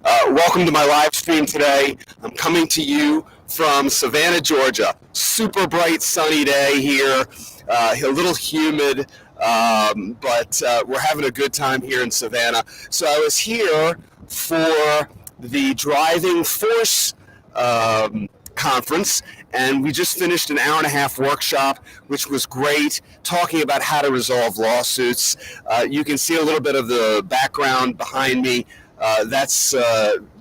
Welcome to my live stream today. I'm coming to you from Savannah, Georgia. Super bright, sunny day here. A little humid, but we're having a good time here in Savannah. So I was here for the Driving Force conference, and we just finished an hour-and-a-half workshop, which was great, talking about how to resolve lawsuits. You can see a little bit of the background behind me. That's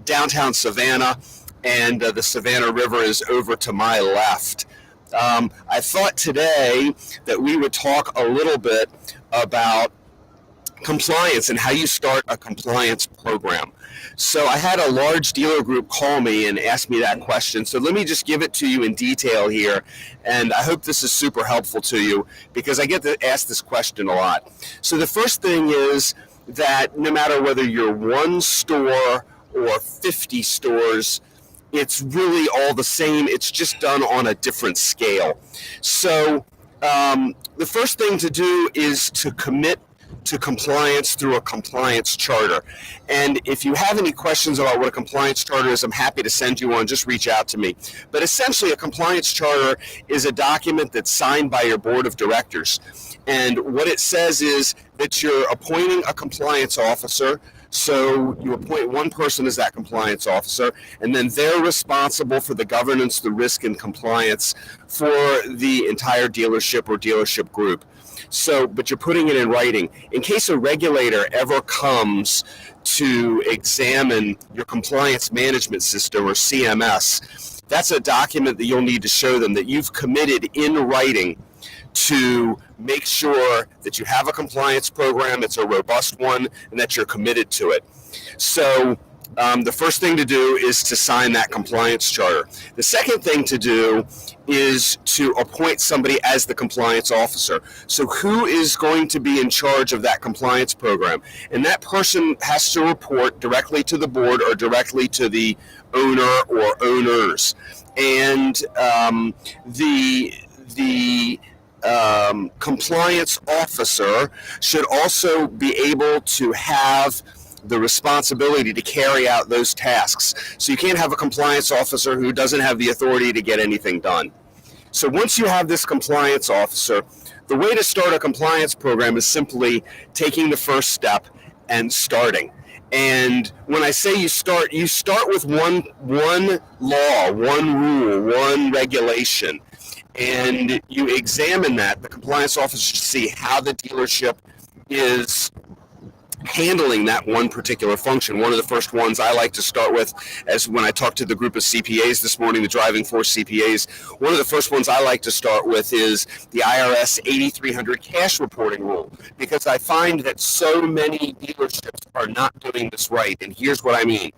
downtown Savannah, and the Savannah River is over to my left. I thought today that we would talk a little bit about compliance and how you start a compliance program. So I had a large dealer group call me and ask me that question. So let me just give it to you in detail here. And I hope this is super helpful to you because I get to ask this question a lot. So the first thing is that no matter whether you're one store or 50 stores, it's really all the same. It's just done on a different scale. So the first thing to do is to commit to compliance through a compliance charter. And if you have any questions about what a compliance charter is, I'm happy to send you one. Just reach out to me. But essentially, a compliance charter is a document that's signed by your board of directors. And what it says is that you're appointing a compliance officer. So you appoint one person as that compliance officer, and then they're responsible for the governance, the risk, and compliance for the entire dealership or dealership group. So, but you're putting it in writing. In case a regulator ever comes to examine your compliance management system or CMS, that's a document that you'll need to show them that you've committed in writing to make sure that you have a compliance program, it's a robust one, and that you're committed to it. So the first thing to do is to sign that compliance charter. The second thing to do is to appoint somebody as the compliance officer. So who is going to be in charge of that compliance program? And that person has to report directly to the board or directly to the owner or owners. And the compliance officer should also be able to have the responsibility to carry out those tasks. So you can't have a compliance officer who doesn't have the authority to get anything done. So once you have this compliance officer, the way to start a compliance program is simply taking the first step and starting. And when I say you start with one law, one rule, one regulation, and you examine that. The compliance officer should see how the dealership is handling that one particular function. One of the first ones I like to start with, as when I talked to the group of CPAs this morning, the Driving Force CPAs, one of the first ones I like to start with is the IRS 8300 cash reporting rule, because I find that so many dealerships are not doing this right, and here's what I mean.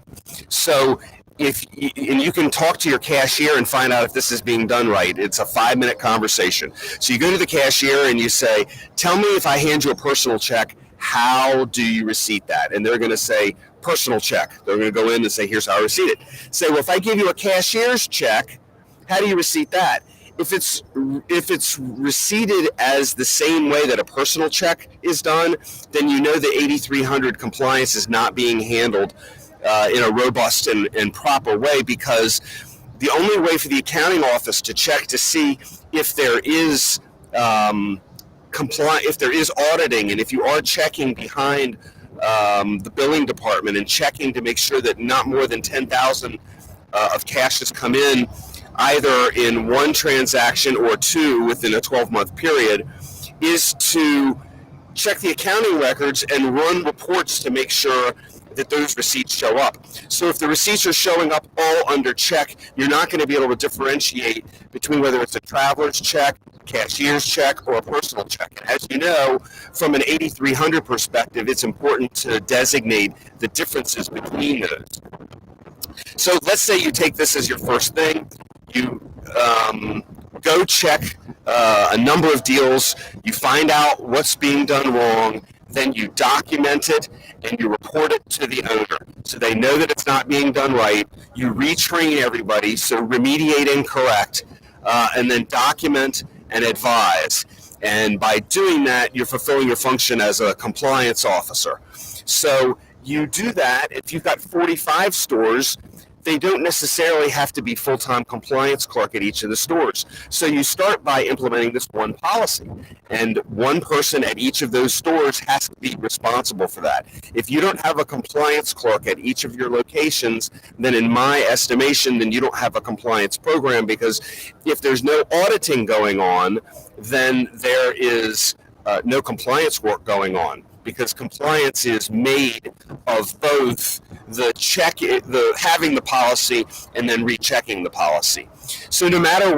So and you can talk to your cashier and find out if this is being done right. It's a 5-minute conversation. So you go to the cashier and you say, tell me if I hand you a personal check, how do you receipt that? And they're going to say, personal check. They're going to go in and say, here's how I receipt it. Say, well, if I give you a cashier's check, how do you receipt that? If it's receipted as the same way that a personal check is done, then you know the 8300 compliance is not being handled in a robust and proper way, because the only way for the accounting office to check to see if there is if there is auditing, and if you are checking behind the billing department and checking to make sure that not more than 10,000 of cash has come in, either in one transaction or two within a 12-month period, is to check the accounting records and run reports to make sure that those receipts show up. So if the receipts are showing up all under check, you're not going to be able to differentiate between whether it's a traveler's check, cashier's check, or a personal check. And as you know, from an 8300 perspective, it's important to designate the differences between those. So let's say you take this as your first thing. You go check a number of deals. You find out what's being done wrong. Then you document it and you report it to the owner so they know that it's not being done right. You retrain everybody, so remediate and correct, and then document and advise. And by doing that, you're fulfilling your function as a compliance officer. So You do that if you've got 45 stores. They don't necessarily have to be full-time compliance clerk at each of the stores. So you start by implementing this one policy, and one person at each of those stores has to be responsible for that. If you don't have a compliance clerk at each of your locations, then in my estimation, then you don't have a compliance program, because if there's no auditing going on, then there is no compliance work going on, because compliance is made of both the having the policy and then rechecking the policy. So no matter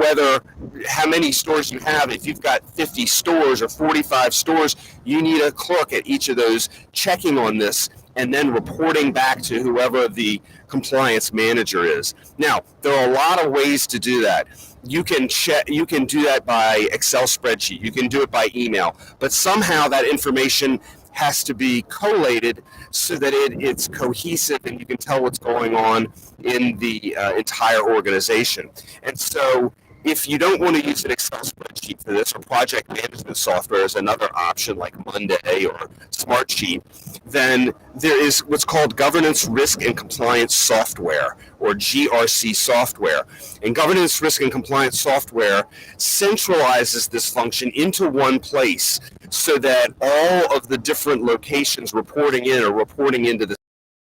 how many stores you have, if you've got 50 stores or 45 stores, you need a clerk at each of those checking on this and then reporting back to whoever the compliance manager is. Now, there are a lot of ways to do that. You can do that by Excel spreadsheet. You can do it by email, but somehow that information has to be collated so that it's cohesive and you can tell what's going on in the entire organization. And so if you don't want to use an Excel spreadsheet for this, or project management software is another option like Monday or Smartsheet, then there is what's called governance, risk, and compliance software, or GRC software. And governance, risk, and compliance software centralizes this function into one place so that all of the different locations reporting in are reporting into the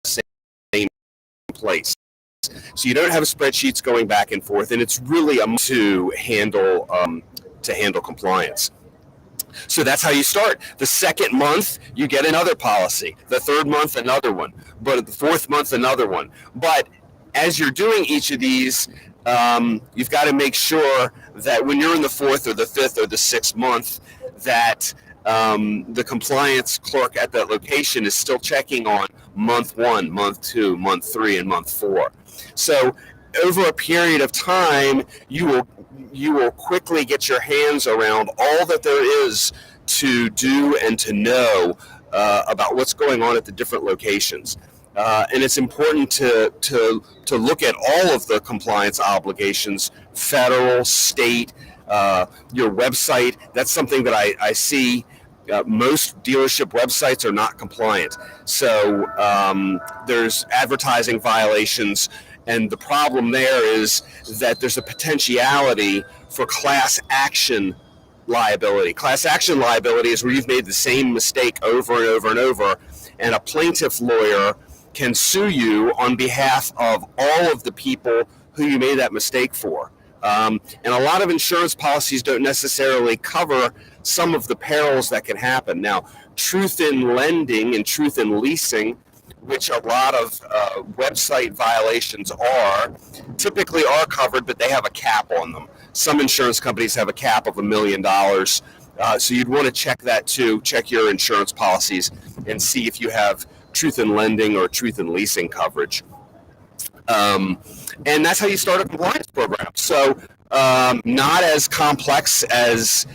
same place. So you don't have spreadsheets going back and forth, and it's really to handle compliance. So that's how you start. The second month, you get another policy. The third month, another one. But the fourth month, another one. But as you're doing each of these, you've got to make sure that when you're in the fourth or the fifth or the sixth month, that the compliance clerk at that location is still checking on month 1, month 2, month 3, and month 4. So over a period of time, you will quickly get your hands around all that there is to do and to know about what's going on at the different locations. And it's important to look at all of the compliance obligations, federal, state, your website. That's something that I see. Most dealership websites are not compliant. So there's advertising violations, and the problem there is that there's a potentiality for class action liability. Class action liability is where you've made the same mistake over and over and over, and a plaintiff lawyer can sue you on behalf of all of the people who you made that mistake for. And a lot of insurance policies don't necessarily cover some of the perils that can happen. Now, truth in lending and truth in leasing, which a lot of website violations typically are covered, but they have a cap on them. Some insurance companies have a cap of $1 million. So you'd want to check that too. Check your insurance policies and see if you have truth in lending or truth in leasing coverage. And that's how you start a compliance program. So not as complex as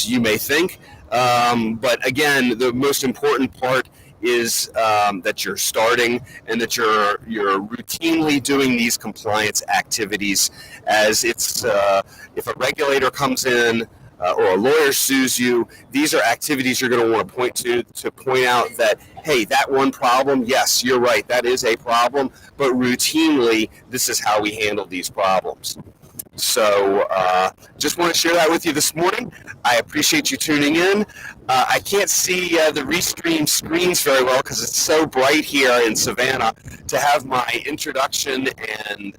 you may think. But again, the most important part is that you're starting and that you're routinely doing these compliance activities. As it's if a regulator comes in or a lawyer sues you, these are activities you're going to want to point out that, hey, that one problem, yes, you're right, that is a problem, but routinely, this is how we handle these problems. So just want to share that with you this morning. I appreciate you tuning in. I can't see the Restream screens very well because it's so bright here in Savannah. To have my introduction and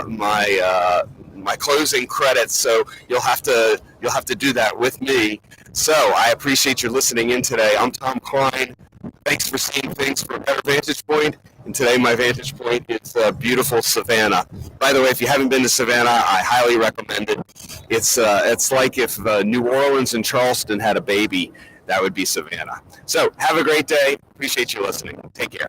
my closing credits, so you'll have to do that with me. So I appreciate your listening in today. I'm Tom Kline. Thanks for seeing things from a better vantage point. And today my vantage point is beautiful Savannah. By the way, if you haven't been to Savannah, I highly recommend it. It's like if New Orleans and Charleston had a baby, that would be Savannah. So have a great day. Appreciate you listening. Take care.